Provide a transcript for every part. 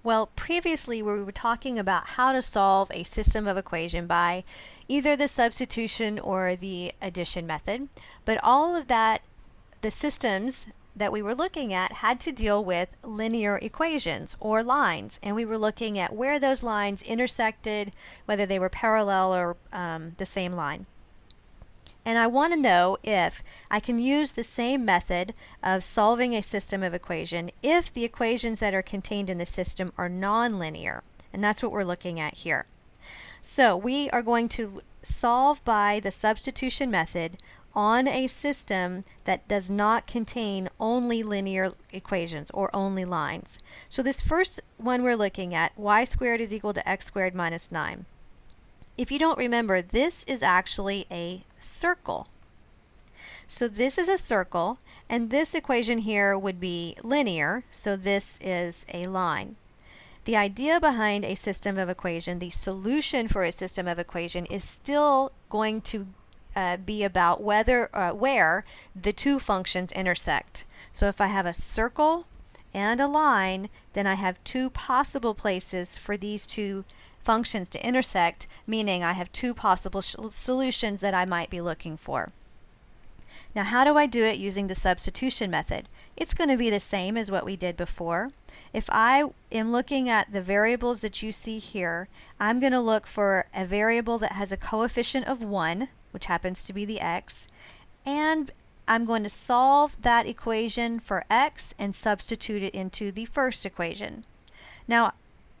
Well, previously we were talking about how to solve a system of equation by either the substitution or the addition method, but all of that, the systems that we were looking at had to deal with linear equations or lines, and we were looking at where those lines intersected, whether they were parallel or the same line. And I want to know if I can use the same method of solving a system of equation if the equations that are contained in the system are nonlinear. And that's what we're looking at here. So we are going to solve by the substitution method on a system that does not contain only linear equations or only lines. So this first one we're looking at, y squared is equal to x squared minus 9. If you don't remember, this is actually a circle. So this is a circle, and this equation here would be linear, so this is a line. The idea behind a system of equation, the solution for a system of equation, is still going to be about where the two functions intersect. So if I have a circle and a line, then I have two possible places for these two functions to intersect, meaning I have two possible solutions that I might be looking for. Now, how do I do it using the substitution method? It's going to be the same as what we did before. If I am looking at the variables that you see here, I'm going to look for a variable that has a coefficient of 1, which happens to be the x, and I'm going to solve that equation for x and substitute it into the first equation. Now,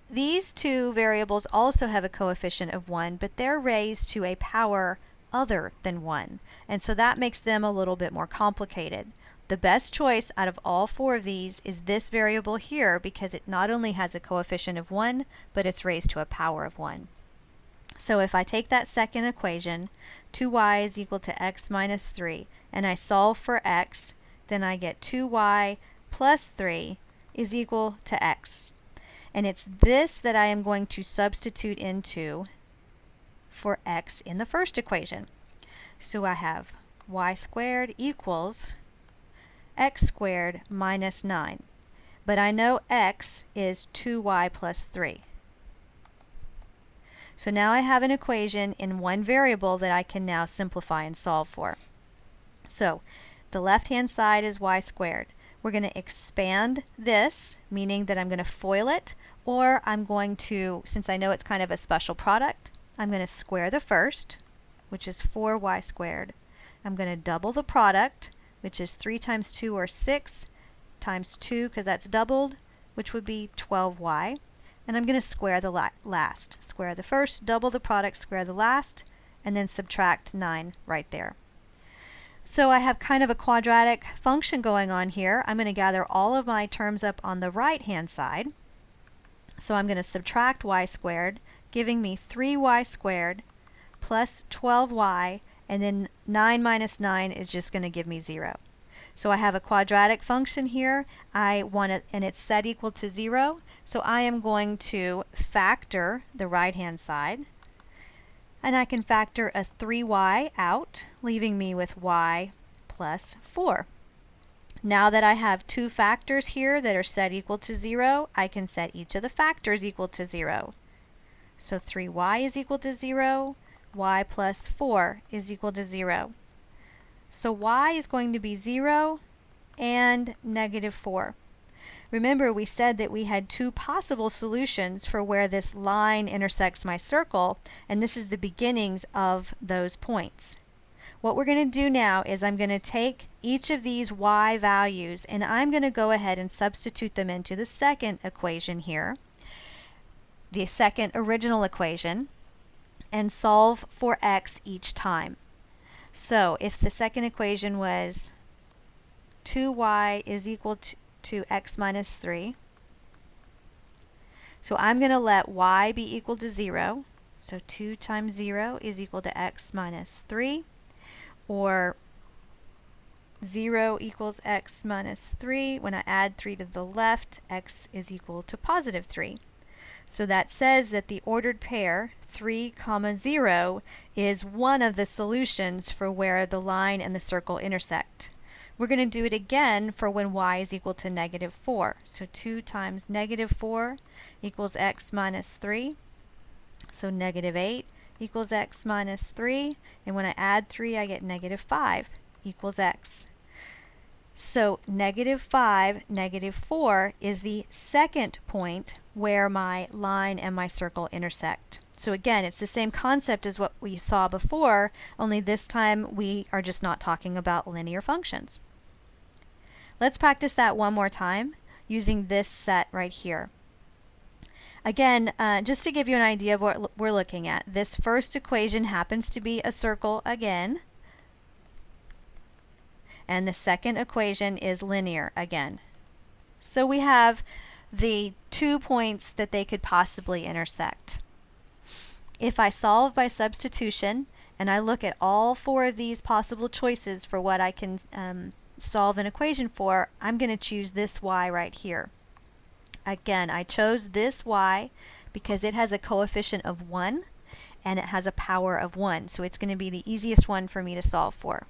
these two variables also have a coefficient of 1, but they're raised to a power other than 1. And so that makes them a little bit more complicated. The best choice out of all four of these is this variable here because it not only has a coefficient of 1, but it's raised to a power of 1. So if I take that second equation, 2y is equal to x minus 3, and I solve for x, then I get 2y plus 3 is equal to x. And it's this that I am going to substitute into for x in the first equation. So I have y squared equals x squared minus 9. But I know x is 2y plus 3. So now I have an equation in one variable that I can now simplify and solve for. So the left-hand side is y squared. We're going to expand this, meaning that I'm going to FOIL it, or I'm going to, since I know it's kind of a special product, I'm going to square the first, which is 4y squared. I'm going to double the product, which is 3 times 2 or 6 times 2, because that's doubled, which would be 12y. And I'm going to square the last. Square the first, double the product, square the last, and then subtract 9 right there. So I have kind of a quadratic function going on here. I'm going to gather all of my terms up on the right-hand side. So I'm going to subtract y squared, giving me 3y squared plus 12y, and then 9 minus 9 is just going to give me 0. So I have a quadratic function here. I want it, and it's set equal to 0. So I am going to factor the right-hand side. And I can factor a 3y out, leaving me with y plus 4. Now that I have two factors here that are set equal to 0, I can set each of the factors equal to 0. So 3y is equal to 0, y plus 4 is equal to 0. So y is going to be 0 and negative 4. Remember, we said that we had two possible solutions for where this line intersects my circle, and this is the beginnings of those points. What we're going to do now is I'm going to take each of these y values and I'm going to go ahead and substitute them into the second equation here, the second original equation, and solve for x each time. So if the second equation was 2y is equal to x minus 3, so I'm going to let y be equal to 0. So 2 times 0 is equal to x minus 3, or 0 equals x minus 3. When I add 3 to the left, x is equal to positive 3. So that says that the ordered pair 3, 0 is one of the solutions for where the line and the circle intersect. We're going to do it again for when y is equal to negative 4. So 2 times negative 4 equals x minus 3. So negative 8 equals x minus 3. And when I add 3, I get negative 5 equals x. So negative 5, negative 4 is the second point where my line and my circle intersect. So again, it's the same concept as what we saw before, only this time we are just not talking about linear functions. Let's practice that one more time using this set right here. Again, just to give you an idea of what we're looking at, this first equation happens to be a circle again, and the second equation is linear again. So we have the 2 points that they could possibly intersect. If I solve by substitution and I look at all 4 of these possible choices for what I can solve an equation for, I'm going to choose this y right here. Again, I chose this y because it has a coefficient of 1 and it has a power of 1, so it's going to be the easiest one for me to solve for.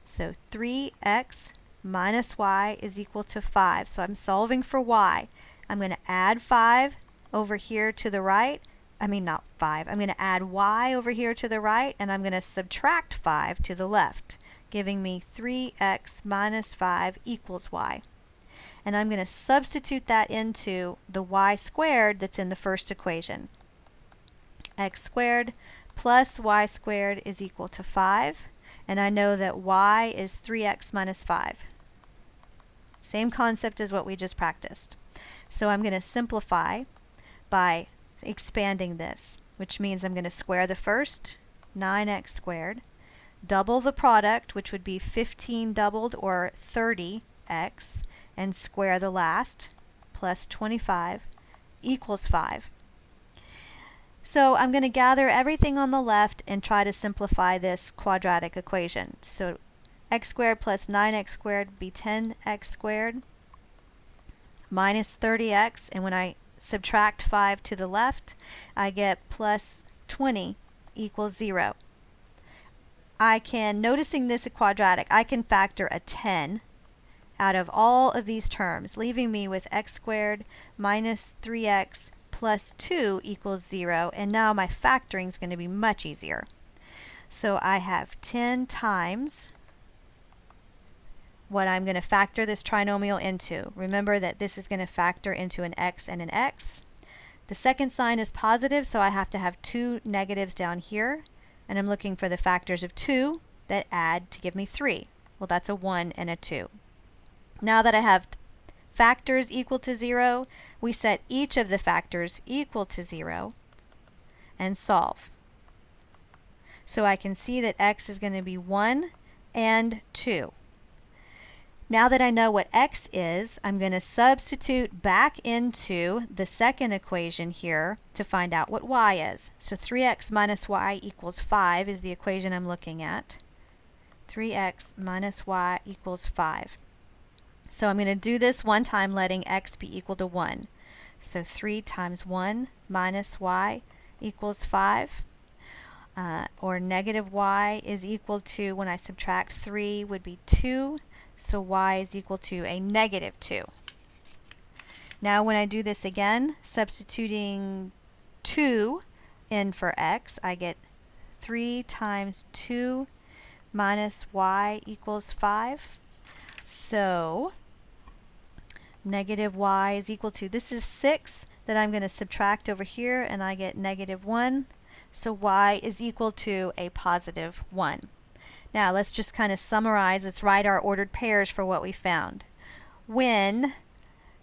So 3x minus y is equal to 5. So I'm solving for y. I'm going to add 5 over here to the right. I mean, not 5. I'm going to add y over here to the right, and I'm going to subtract 5 to the left, giving me 3x minus 5 equals y. And I'm going to substitute that into the y squared that's in the first equation. X squared plus y squared is equal to 5. And I know that y is 3x minus 5. Same concept as what we just practiced. So I'm going to simplify by expanding this, which means I'm going to square the first, 9x squared, double the product, which would be 15 doubled or 30x, and square the last, plus 25 equals 5. So I'm going to gather everything on the left and try to simplify this quadratic equation. So x squared plus 9x squared would be 10x squared minus 30x, and when I subtract 5 to the left, I get plus 20 equals 0. Noticing this quadratic, I can factor a 10 out of all of these terms, leaving me with x squared minus 3x plus 2 equals 0, and now my factoring is going to be much easier. So I have 10 times what I'm going to factor this trinomial into. Remember that this is going to factor into an x and an x. The second sign is positive, so I have to have 2 negatives down here, and I'm looking for the factors of 2 that add to give me 3. Well, that's a 1 and a 2. Now that I have factors equal to 0, we set each of the factors equal to 0 and solve. So I can see that x is going to be 1 and 2. Now that I know what x is, I'm going to substitute back into the second equation here to find out what y is. So 3x minus y equals 5 is the equation I'm looking at. 3x minus y equals 5. So I'm going to do this one time, letting x be equal to 1. So 3 times 1 minus y equals 5. Or negative y is equal to, when I subtract 3, would be 2. So y is equal to a negative 2. Now when I do this again, substituting 2 in for x, I get 3 times 2 minus y equals 5. So negative y is equal to, this is 6 that I'm going to subtract over here, and I get negative 1. So y is equal to a positive 1. Now let's just kind of summarize. Let's write our ordered pairs for what we found. When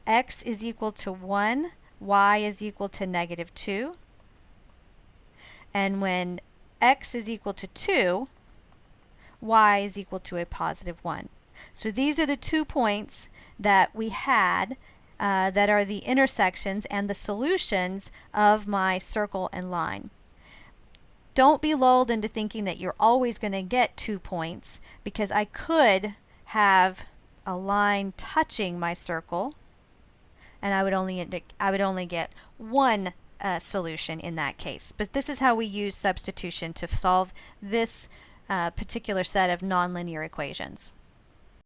x is equal to 1, y is equal to negative 2. And when x is equal to 2, y is equal to a positive 1. So these are the 2 points that we had that are the intersections and the solutions of my circle and line. Don't be lulled into thinking that you're always going to get 2 points, because I could have a line touching my circle and I would only get one solution in that case. But this is how we use substitution to solve this particular set of nonlinear equations.